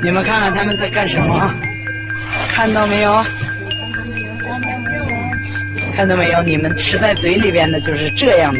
你们看看他们在干什么？看到没有？看到没有？你们吃在嘴里边的就是这样的。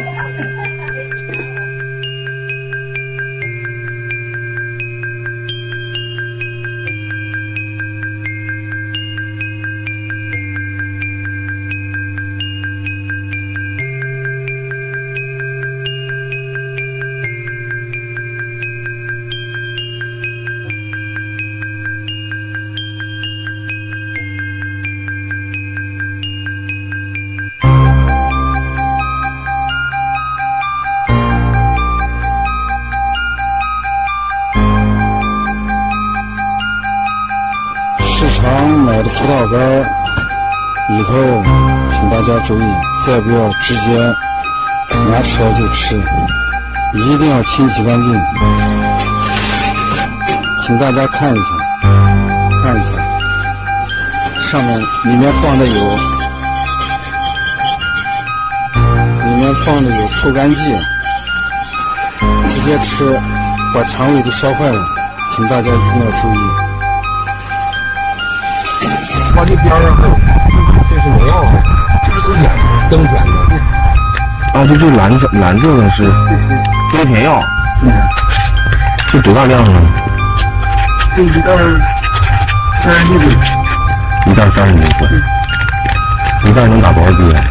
市场买的葡萄干以后，请大家注意，再不要直接拿出来就吃，一定要清洗干净。请大家看一下，上面里面放的有臭干剂，直接吃把肠胃都烧坏了，请大家一定要注意。往这边上这是农药，这是增甜的。啊，这蓝色的是增甜药。这多大量呢？这一袋30厘米。一袋30厘米。一袋能打多少滴啊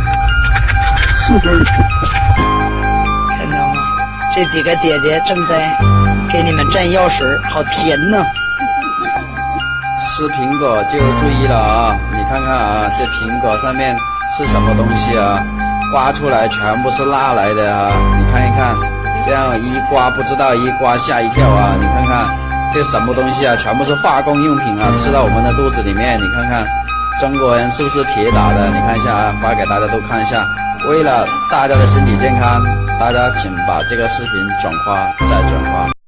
？4根。看到吗？这几个姐姐正在给你们蘸药水，好甜呢。吃苹果就注意了啊！你看看啊，这苹果上面是什么东西啊？刮出来全部是蜡来的啊！你看一看，这样一刮不知道，一刮吓一跳啊！你看看这什么东西啊？全部是化工用品啊，吃到我们的肚子里面。你看看中国人是不是铁打的？你看一下啊，发给大家都看一下。为了大家的身体健康，大家请把这个视频转发再转发。